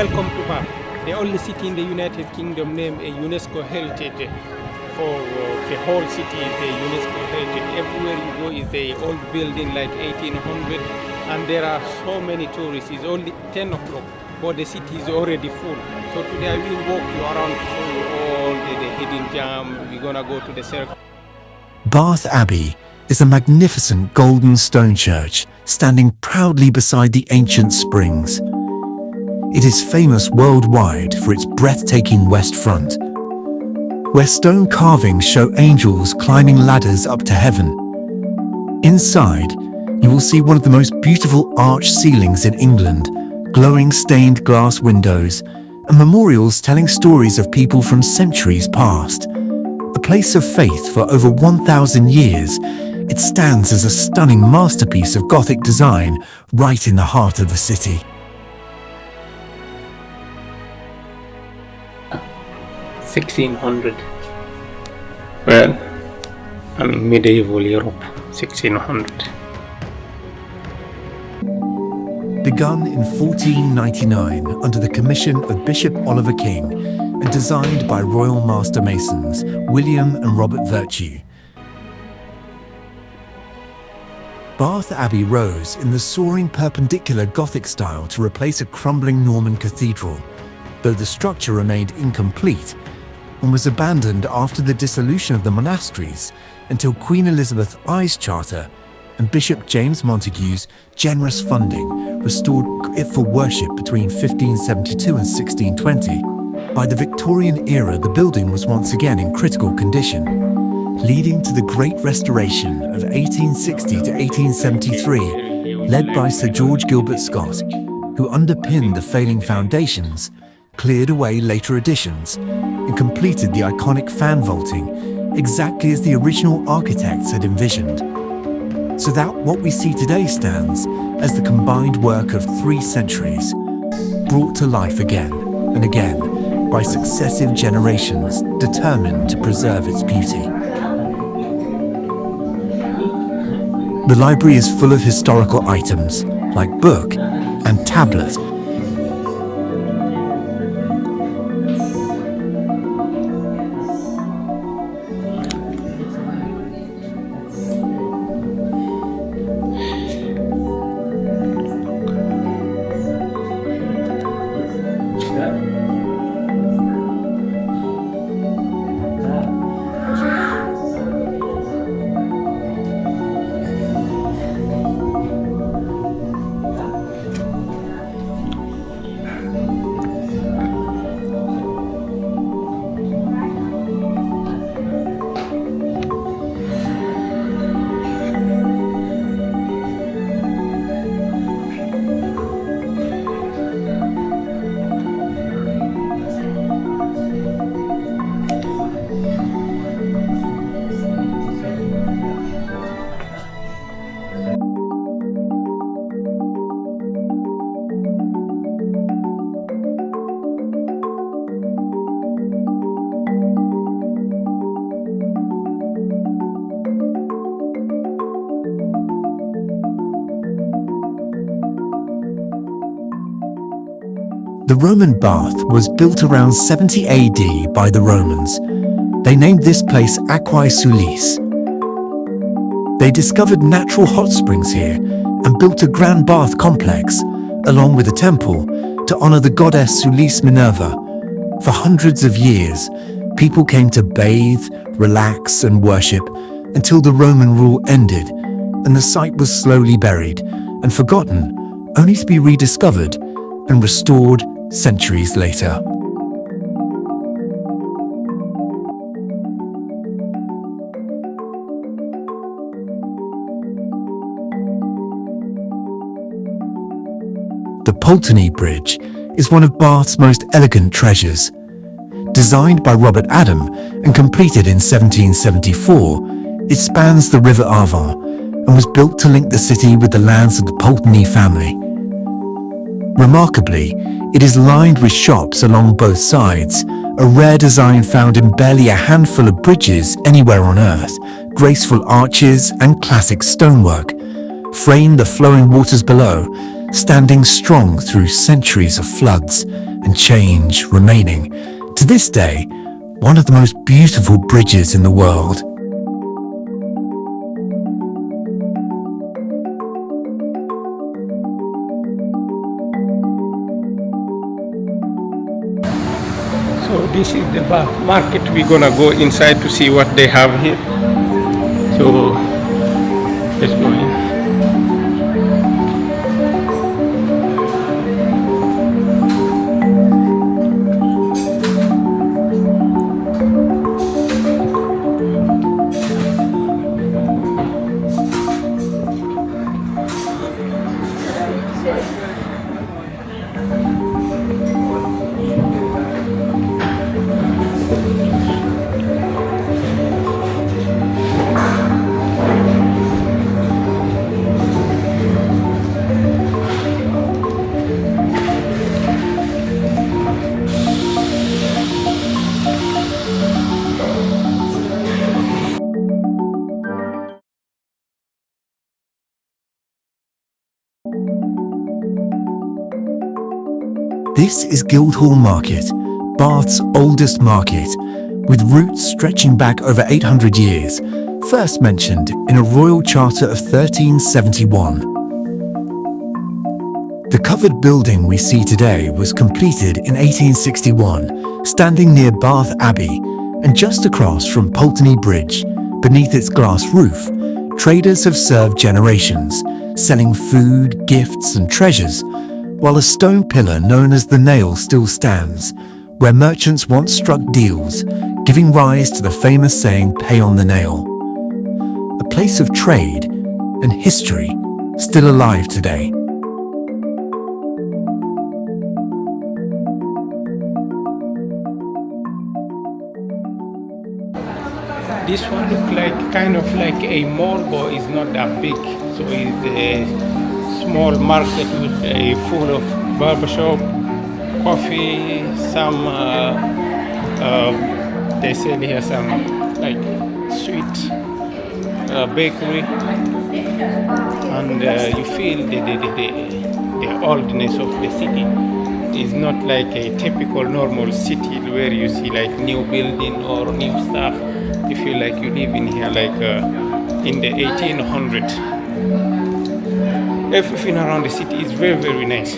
Welcome to Bath, the only city in the United Kingdom named a UNESCO heritage. For the whole city is a UNESCO heritage. Everywhere you go is a old building like 1800, and there are so many tourists. It's only 10 o'clock, but the city is already full. So today I will walk you around to show you all the hidden gem. We're gonna go to the circle. Bath Abbey is a magnificent golden stone church standing proudly beside the ancient springs. It is famous worldwide for its breathtaking west front, where stone carvings show angels climbing ladders up to heaven. Inside, you will see one of the most beautiful arched ceilings in England, glowing stained glass windows, and memorials telling stories of people from centuries past. A place of faith for over 1,000 years, it stands as a stunning masterpiece of Gothic design right in the heart of the city. 1600. Well, I mean medieval Europe, 1600. Begun in 1499 under the commission of Bishop Oliver King and designed by Royal Master Masons William and Robert Virtue. Bath Abbey rose in the soaring perpendicular Gothic style to replace a crumbling Norman cathedral, though the structure remained incomplete and was abandoned after the dissolution of the monasteries until Queen Elizabeth I's charter and Bishop James Montagu's generous funding restored it for worship between 1572 and 1620. By the Victorian era, the building was once again in critical condition, leading to the Great Restoration of 1860 to 1873, led by Sir George Gilbert Scott, who underpinned the failing foundations, cleared away later additions, and completed the iconic fan vaulting exactly as the original architects had envisioned, so that what we see today stands as the combined work of 3 centuries, brought to life again and again by successive generations determined to preserve its beauty. The library is full of historical items like book and tablet. The Roman bath was built around 70 AD by the Romans. They named this place Aquae Sulis. They discovered natural hot springs here and built a grand bath complex, along with a temple, to honor the goddess Sulis Minerva. For hundreds of years, people came to bathe, relax, and worship until the Roman rule ended and the site was slowly buried and forgotten, only to be rediscovered and restored centuries later. The Pulteney Bridge is one of Bath's most elegant treasures. Designed by Robert Adam and completed in 1774, it spans the River Avon and was built to link the city with the lands of the Pulteney family. Remarkably, it is lined with shops along both sides, a rare design found in barely a handful of bridges anywhere on Earth. Graceful arches and classic stonework frame the flowing waters below, standing strong through centuries of floods and change, remaining, to this day, one of the most beautiful bridges in the world. So this is the market. We're gonna go inside to see what they have here. So let's go in. This is Guildhall Market, Bath's oldest market, with roots stretching back over 800 years, first mentioned in a royal charter of 1371. The covered building we see today was completed in 1861, standing near Bath Abbey, and just across from Pulteney Bridge, beneath its glass roof, traders have served generations, selling food, gifts and treasures, while a stone pillar known as the Nail still stands, where merchants once struck deals, giving rise to the famous saying, "Pay on the nail." A place of trade and history still alive today. This one looks like kind of like a mall, but it's not that big. So it's a small market with full of barbershop, coffee, some they sell here some like sweet bakery, and you feel the oldness of the city. It's not like a typical normal city where you see like new building or new stuff. You feel like you live in here like in the 1800s. Everything around the city is very, very nice.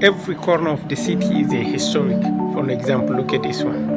Every corner of the city is a historic. For example, look at this one.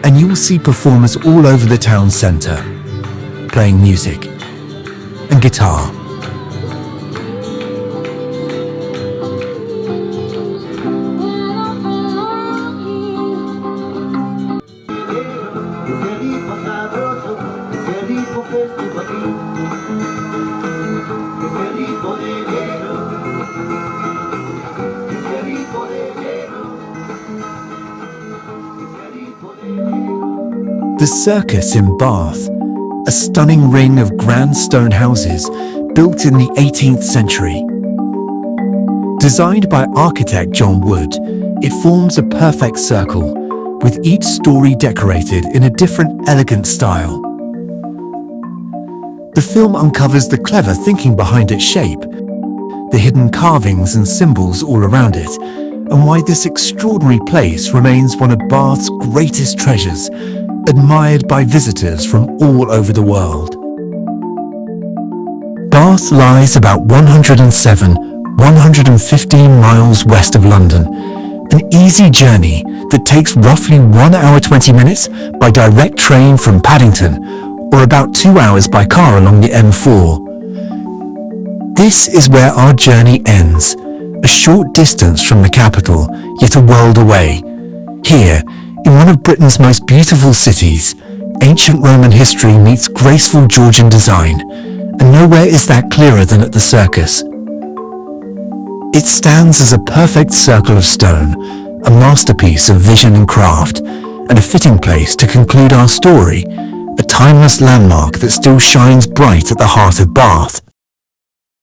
And you will see performers all over the town centre, playing music and guitar. The Circus in Bath, a stunning ring of grand stone houses built in the 18th century. Designed by architect John Wood, it forms a perfect circle, with each story decorated in a different elegant style. The film uncovers the clever thinking behind its shape, the hidden carvings and symbols all around it, and why this extraordinary place remains one of Bath's greatest treasures, admired by visitors from all over the world. Bath lies about 115 miles west of London, an easy journey that takes roughly 1 hour 20 minutes by direct train from Paddington, or about 2 hours by car along the M4. This is where our journey ends, a short distance from the capital, yet a world away. Here, in one of Britain's most beautiful cities, ancient Roman history meets graceful Georgian design, and nowhere is that clearer than at the Circus. It stands as a perfect circle of stone, a masterpiece of vision and craft, and a fitting place to conclude our story, a timeless landmark that still shines bright at the heart of Bath,